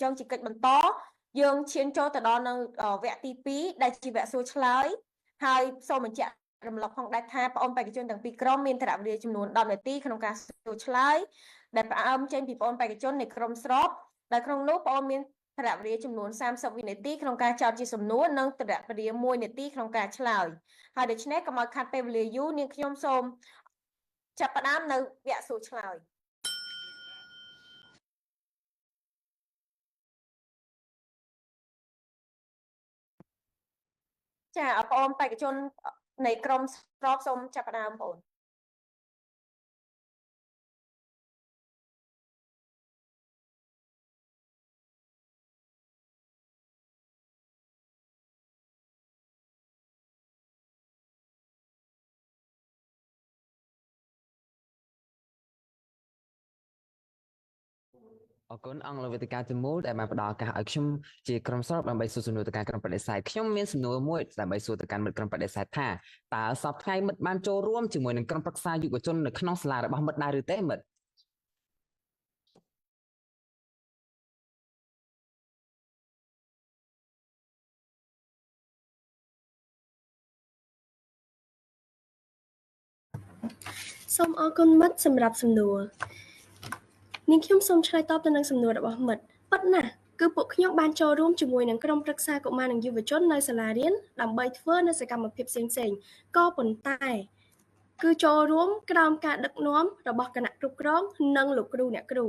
ចឹងជាកិច្ចបន្តយើងឈានចូលទៅដល់នៅវគ្គទី2ដែលជាវគ្គសួរឆ្លើយហើយសូមបញ្ជាក់រំលឹកផងដែរថាបងប្អូនបេក្ខជនទាំងពីរក្រុមមានថវិកាចំនួន10នាទីក្នុងការសួរឆ្លើយដែលផ្ដើមចេញពីបងប្អូនបេក្ខជននៃក្រុមស្របដែលក្នុងនោះបងប្អូនមានថវិកាចំនួន30វិនាទីក្នុងការចោទជាសំណួរនិងថវិកា1នាទីក្នុងការឆ្លើយហើយដូច្នេះកុំឲ្យខាត់ពេលវេលាយូរនាងខ្ញុំសូមចាប់ផ្ដើមនៅវគ្គសួរឆ្លើយចាបងប្អូនបេក្ខជននៃក្រុមស្របសូមចាប់ផ្ដើមបងប្អូនអរគុណអង្គលើវេទិកាទាំងមូលដែលបានផ្ដល់ឱកាសឲ្យខ្ញុំជាក្រុមស្របដើម្បីសួរសំណួរទៅកាន់ក្រុមបដិសេធខ្ញុំមានសំណួរមួយដើម្បីសួរទៅកាន់មិត្តក្រុមបដិសេធថាតើសប្តាហ៍ថ្ងៃមិត្តបានចូលរួមជាមួយនឹងក្រុមប្រឹក្សាយុវជននៅក្នុងសាលារបស់មិត្តដែរឬទេមិត្តសូមអរគុណមិត្តសម្រាប់សំណួរនាងខ្ញុំសូមឆ្លើយតបទៅនឹងសំណួររបស់មិត្តពិតណាស់គឺពួកខ្ញុំបានចូលរួមជាមួយនឹងក្រុមប្រឹក្សាកុមារនិងយុវជននៅសាលារៀនដើម្បីធ្វើនៅសកម្មភាពផ្សេងៗក៏ប៉ុន្តែគឺចូលរួមក្រោមការដឹកនាំរបស់គណៈគ្រប់គ្រងនិងលោកគ្រូអ្នកគ្រូ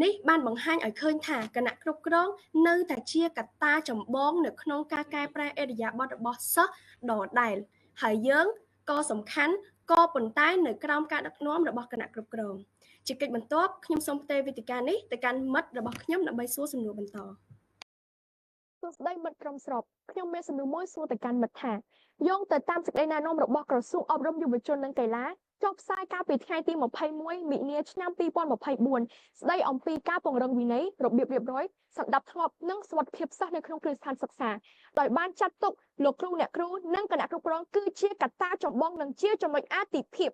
នេះបានបង្ហាញឲ្យឃើញថាគណៈគ្រប់គ្រងនៅតែជាកត្តាចម្បងនៅក្នុងការកែប្រែឥរិយាបថរបស់សិស្សដដែលហើយយើងក៏សំខាន់ក៏ប៉ុន្តែនៅក្រោមការដឹកនាំរបស់គណៈគ្រប់គ្រងជាកិច្ចបន្ទាប់ខ្ញុំសូមផ្ទេរវេទិកានេះទៅកាន់មិត្តរបស់ខ្ញុំដើម្បីសួរសំណួរបន្តសួស្តីមិត្តក្រុមស្របខ្ញុំមានសំណួរមួយសួរទៅកាន់មិត្តថាយោងទៅតាមសេចក្តីណែនាំរបស់ក្រសួងអប់រំយុវជននិងកីឡាចុះផ្សាយកាលពីថ្ងៃទី21មិនិនាឆ្នាំ2024ស្តីអំពីការពង្រឹងវិន័យរបៀបរៀបរយសណ្ដាប់ធ្នាប់និងសុវត្ថិភាពសិស្សនៅក្នុងគ្រឹះស្ថានសិក្សាដោយបានចាត់ទុកលោកគ្រូអ្នកគ្រូនិងគណៈគ្រប់គ្រងគឺជាកត្តាចម្បងនិងជាចំណុចអាទិភាព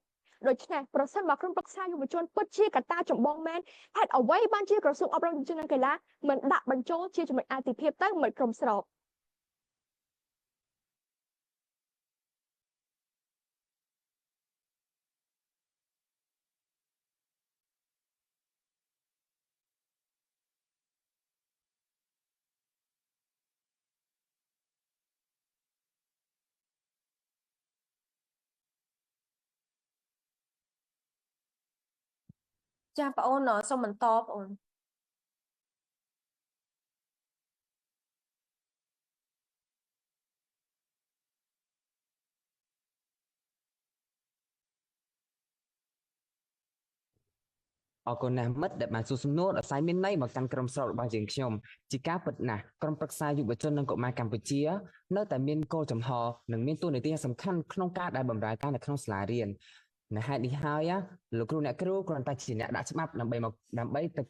ដូច្នេះប្រសិនបើក្រុមប្រឹក្សាយុវជនពិតជាកត្តាចម្បងមែនហេតុអ្វីបានជាក្រសួងអប់រំយុវជននិងកីឡាមិនដាក់បញ្ចូលជាចំណុចអាទិភាពទៅមិត្តក្រុមស្របចាបងអូនសូមបន្តបងអូនអរគុណណាស់មិត្តដែលបានសួរសំណួរដោយសារមានន័យមកកាន់ក្រុមស្របរបស់យើងខ្ញុំជាការពិតណាស់ក្រុមប្រឹក្សាយុវជននិងកុមារកម្ពុជានៅតែមានគោលចំហនិងមានតួនាទីសំខាន់ក្នុងការដែលបម្រើការនៅក្នុងសាលារៀននៅហេតុនេះហើយលោកគ្រូអ្នកគ្រូគ្រាន់តែជាអ្នកដាក់ច្បាប់ដើម្បីមក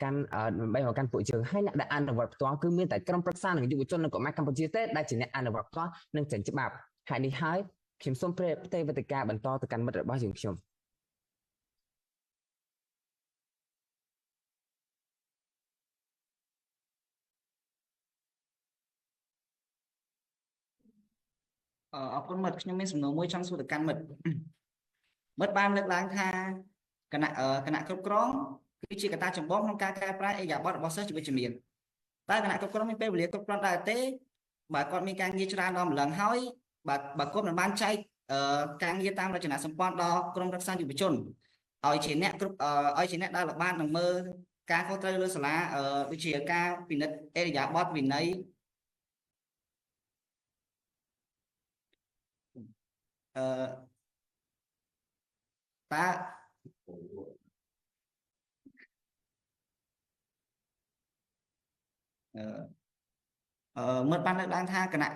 កាន់ពួកយើងហើយអ្នកដែលអនុវត្តផ្ទាល់គឺមានតែក្រុមប្រឹក្សានិងយុវជននិងកុមារកម្ពុជាទេដែលជាអ្នកអនុវត្តផ្ទាល់និងចេញច្បាប់ហេតុនេះហើយខ្ញុំសូមផ្ទេរវេទិកាបន្តទៅកាន់មិត្តរបស់យើងខ្ញុំអរគុណមិត្តខ្ញុំមានសំណួរមួយចង់សួរទៅកាន់មិត្តបានលើកឡើងថាគណៈគ្រប់គ្រងគឺជាកត្តាចម្បងក្នុងការកែប្រែឥរិយាបថរបស់សិស្សជាវិជ្ជមានតើគណៈគ្រប់គ្រងមានពេលវេលាគ្រប់គ្រាន់ដែរទេបើគាត់មានការងារច្រើនដល់ម្លឹងហើយបើគាត់មិនបានចែកការងារតាមរចនាសម្ព័ន្ធដល់ក្រុមប្រឹក្សាយុវជនឲ្យជាអ្នកដើរល្បាតនិងមើលការខុសត្រូវលើសាលាដូចជាការពិនិត្យឥរិយាបថវិន័យតើមិត្តបានលើកឡើងថាគណៈ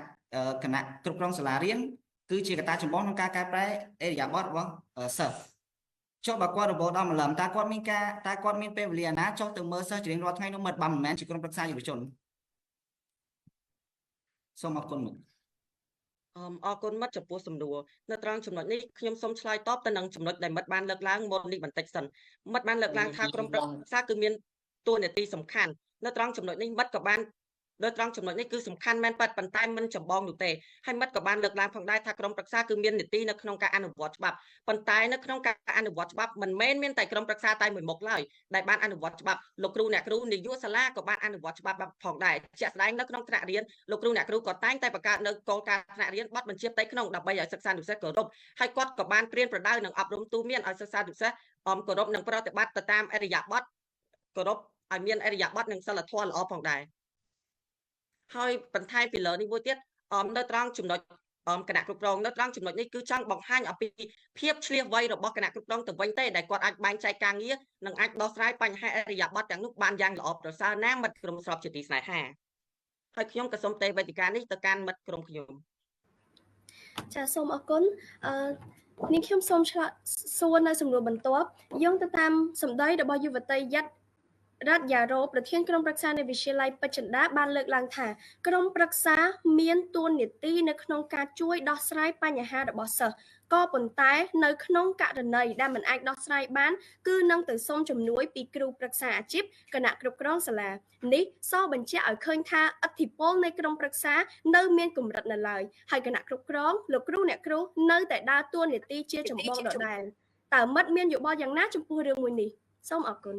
គ្រប់គ្រងសាលារៀនគឺជាកត្តាចម្បងក្នុងការកែប្រែឥរិយាបថរបស់សិស្សចុះបើគាត់រវល់ដល់ម្លឹមតើគាត់មានពេលវេលាណាចុះទៅមើលសិស្សជារៀងរាល់ថ្ងៃនោះមិត្តបើមិនមែនជាក្រុមប្រឹក្សាយុវជនសូមអរគុណមិត្តអរគុណមិត្តចំពោះសំណួរនៅត្រង់ចំណុចនេះខ្ញុំសូមឆ្លើយតបទៅនឹងចំណុចដែលមិត្តបានលើកឡើងមុននេះបន្តិចសិនមិត្តបានលើកឡើងថាក្រុមប្រឹក្សាគឺមានតួនាទីសំខាន់ នៅត្រង់ចំណុចនេះមិត្តក៏បាននៅត្រង់ចំណុចនេះគឺសំខាន់មែនប៉ុន្តែមិនចម្បងនោះទេហើយមិត្តក៏បានលើកឡើងផងដែរថាក្រុមប្រឹក្សាគឺមាននីតិនៅក្នុងការអនុវត្តច្បាប់ប៉ុន្តែនៅក្នុងការអនុវត្តច្បាប់មិនមែនមានតែក្រុមប្រឹក្សាតែមួយមុខឡើយដែលបានអនុវត្តច្បាប់លោកគ្រូអ្នកគ្រូនាយកសាលាក៏បានអនុវត្តច្បាប់ផងដែរជាក់ស្ដែងនៅក្នុងថ្នាក់រៀនលោកគ្រូអ្នកគ្រូក៏តែងតែបង្កើតនៅគោលការណ៍ថ្នាក់រៀនបទបញ្ជាផ្ទៃក្នុងដើម្បីឲ្យសិក្សានុសិស្សគោរពហើយគាត់ក៏បានព្រៀនប្រដៅនឹងអប់រំទូមានឲ្យសិក្សានុសិស្សគោរពនិងប្រតិបត្តិទៅតាមអរិយាប័ត្រគោរពឲ្យមានអរិយាប័ត្រនិងសិលធម៌ល្អផងដែរហើយបន្ថែមពីលើនេះមួយទៀតនៅត្រង់ចំណុចគណៈគ្រប់គ្រងនៅត្រង់ចំណុចនេះគឺចង់បង្ហាញអំពីភាពឆ្លៀសវៃរបស់គណៈគ្រប់គ្រងទៅវិញទេដែលគាត់អាចបែងចែកការងារនិងអាចដោះស្រាយបញ្ហាអរិយាប័ត្រទាំងនោះបានយ៉ាងល្អប្រសើរណាស់មិត្តក្រុមស្របជាទីស្នេហាហើយខ្ញុំក៏សូមទេវេទិកានេះទៅកាន់មិត្តក្រុមខ្ញុំ ចាសូមអរគុណនាងខ្ញុំសូមសួរនៅសំណួរបន្ទាប់យោងទៅតាមសម្ដីរបស់យុវតីយ័តរតយ៉ារ៉ូប្រធានក្រុមប្រឹក្សានៃវិទ្យាល័យពេជ្រចិន្តាបានលើកឡើងថាក្រុមប្រឹក្សាមានតួនាទីនៅក្នុងការជួយដោះស្រាយបញ្ហារបស់សិស្សក៏ប៉ុន្តែនៅក្នុងករណីដែលមិនអាចដោះស្រាយបានគឺនឹងទៅសុំជំនួយពីគ្រូប្រឹក្សាអាជីពគណៈគ្រប់គ្រងសាលានេះសបញ្ជាក់ឲ្យឃើញថាឥទ្ធិពលនៃក្រុមប្រឹក្សានៅមានកម្រិតនៅឡើយហើយគណៈគ្រប់គ្រងលោកគ្រូអ្នកគ្រូនៅតែដើរតួនាទីជាចម្បងដដែលតើមិត្តមានយោបល់យ៉ាងណាចំពោះរឿងមួយនេះសូមអរគុណ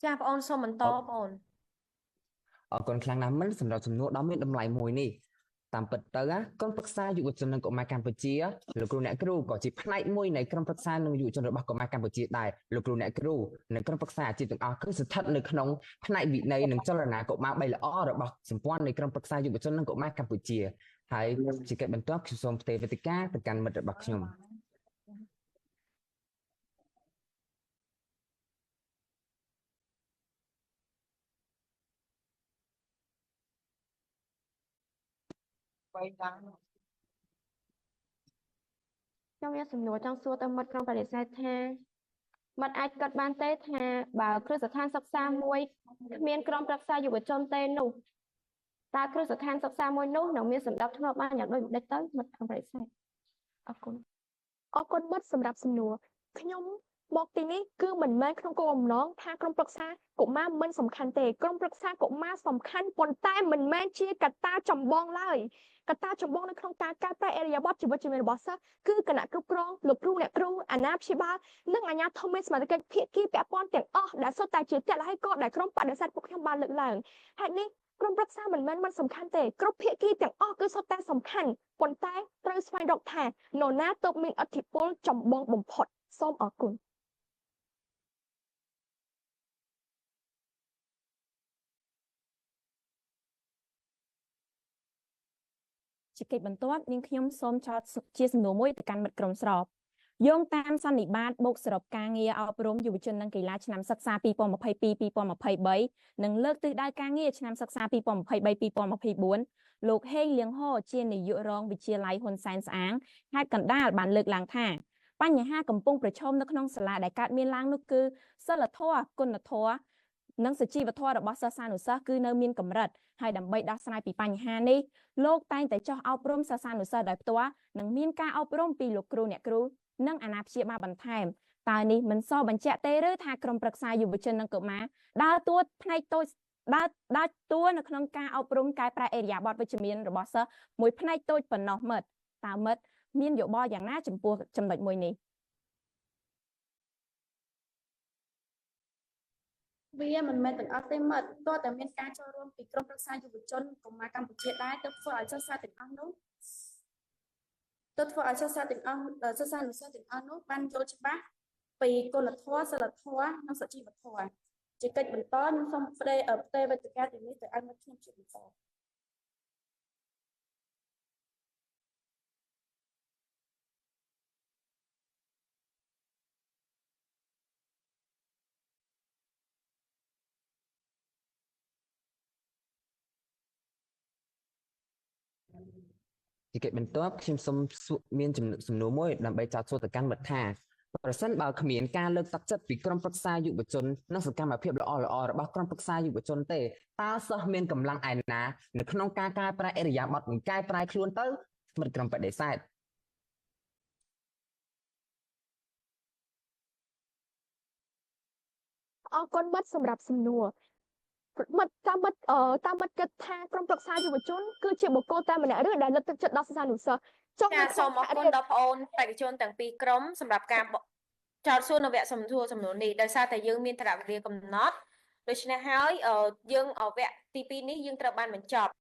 ចាបងអូនសូមបន្តបងអូន អរគុណខ្លាំងណាស់មិនសម្រាប់សំណួរដ៏មានតម្លៃមួយនេះតាមពិតទៅក្រុមប្រឹក្សាយុវជននិងកុមារកម្ពុជាលោកគ្រូអ្នកគ្រូក៏ជាផ្នែកមួយនៃក្រុមប្រឹក្សានិងយុវជនរបស់កុមារកម្ពុជាដែរលោកគ្រូអ្នកគ្រូនិងក្រុមប្រឹក្សាអាជីពទាំងអស់គឺស្ថិតនៅក្នុងផ្នែកវិន័យនិងចលនាកុមារ3ល្អរបស់សម្ព័ន្ធនៃក្រុមប្រឹក្សាយុវជននិងកុមារកម្ពុជាហើយជាកិច្ចបន្ទាប់ខ្ញុំសូមផ្ទេរវេទិកាទៅកាន់មិត្តរបស់ខ្ញុំខ្ញុំមានសំណួរចង់សួរទៅមិត្តក្នុងបរិស័ទថាមិត្តអាចគិតបានទេថាបើគ្រឹះស្ថានសិក្សាមួយគ្មានក្រុមប្រឹក្សាយុវជនទេនោះតើគ្រឹះស្ថានសិក្សាមួយនោះនឹងមានសណ្ដាប់ធ្នាប់បានយ៉ាងដូចម្ដេចទៅមិត្តក្នុងបរិស័ទអរគុណមិត្តសម្រាប់សំណួរខ្ញុំមកទីនេះគឺមិនមែនក្នុងគោលបំណងថាក្រុមប្រឹក្សាកុមារមិនសំខាន់ទេក្រុមប្រឹក្សាកុមារសំខាន់ប៉ុន្តែមិនមែនជាកត្តាចម្បងឡើយកត្តាចម្បងនៅក្នុងការកែប្រែអរិយាប័ត្រជីវិតជំនាញរបស់សិស្សគឺគណៈគ្រប់គ្រងលោកគ្រូអ្នកគ្រូអាណាព្យាបាលនិងអាជ្ញាធរមានសមត្ថកិច្ចភាគីពាក់ព័ន្ធទាំងអស់ដែលសុទ្ធតែជាតលហើយក៏ដែលក្រុមបដិសេធពួកខ្ញុំបានលើកឡើងហេតុនេះក្រុមប្រឹក្សាមិនមែនមិនសំខាន់ទេគ្រប់ភាគីទាំងអស់គឺសុទ្ធតែសំខាន់ប៉ុន្តែត្រូវស្វែងរកថានរណាទើបមានឥទ្ធិពលចម្បងបំផុតសូមអរគុណជាកិច្ចបន្ទាប់នាងខ្ញុំសូមចោទជាសំណួរមួយទៅកាន់មិត្តក្រុមស្របយោងតាមសន្និបាតបូកសរុបការងារអប់រំយុវជននិងកីឡាឆ្នាំសិក្សា2022-2023និងលើកទិសដៅការងារឆ្នាំសិក្សា2023-2024លោកហេងលៀងហូជានាយករងវិទ្យាល័យហ៊ុនសែនស្អាងខេត្តកណ្ដាលបានលើកឡើងថាបញ្ហាកំពុងប្រឈមនៅក្នុងសាលាដែលកើតមានឡើងនោះគឺសិលធម៌គុណធម៌និងសុជីវធម៌របស់សិស្សានុសិស្សគឺនៅមានកម្រិតហើយដើម្បីដោះស្រាយពីបញ្ហានេះលោកតែងតែចោះអប់រំសិស្សានុសិស្សដោយផ្ទាល់និងមានការអប់រំពីលោកគ្រូអ្នកគ្រូនិងអាណាព្យាបាលបន្ថែមតើនេះមិនសបញ្ជាក់ទេឬថាក្រុមប្រឹក្សាយុវជននិងកុមារដើរតួផ្នែកតូចដើរតួនៅក្នុងការអប់រំកែប្រែអរិយាប័ត្រវិជ្ជមានរបស់សិស្សមួយផ្នែកតូចប៉ុណ្ណោះមិត្តតើមិត្តមានយោបល់យ៉ាងណាចំពោះចំណុចមួយនេះវាមិនមែនទាំងអស់ទេមិត្តតើតែមានការចូលរួមពីក្រុមប្រឹក្សាយុវជនកុមារកម្ពុជាដែរទើបធ្វើឲ្យសិស្សទាំងអស់នោះសិស្សានុសិស្សទាំងអស់នោះបានយល់ច្បាស់ពីគុណធម៌សិលធម៌និងសុជីវធម៌ជាកិច្ចបន្តខ្ញុំសូមផ្ទេរវេទិកាទាំងនេះទៅឲ្យមិត្តខ្ញុំជាបន្ត ជាកិច្ចបន្ទាប់ខ្ញុំសូមមានសំណួរមួយដើម្បីចោទសួរទៅកាន់មិត្តថាប្រសិនបើគ្មានការលើកទឹកចិត្តពីក្រុមប្រឹក្សាយុវជននិងសកម្មភាពល្អៗរបស់ក្រុមប្រឹក្សាយុវជនទេតើសិស្សមានកម្លាំងឯណានៅក្នុងការកែប្រែឥរិយាបថនិងកែប្រែខ្លួនទៅមិត្តក្រុមបដិសេធ អរគុណមិត្តសម្រាប់សំណួរមិត្តតាមមិត្តគិតថាក្រុមប្រឹក្សាយុវជនគឺជាបុគ្គលតែម្នាក់ឬដែលលើកទឹកចិត្តដល់សិស្សានុសិស្សចុះ ចាសូមអរគុណដល់បងអូនបេក្ខជនទាំងពីរក្រុមសម្រាប់ការចោទសួរនៅវគ្គសំណួរនេះដោយសារតែយើងមានថវិកាកំណត់ដូច្នេះហើយយើងវគ្គទី2នេះយើងត្រូវបានបញ្ចប់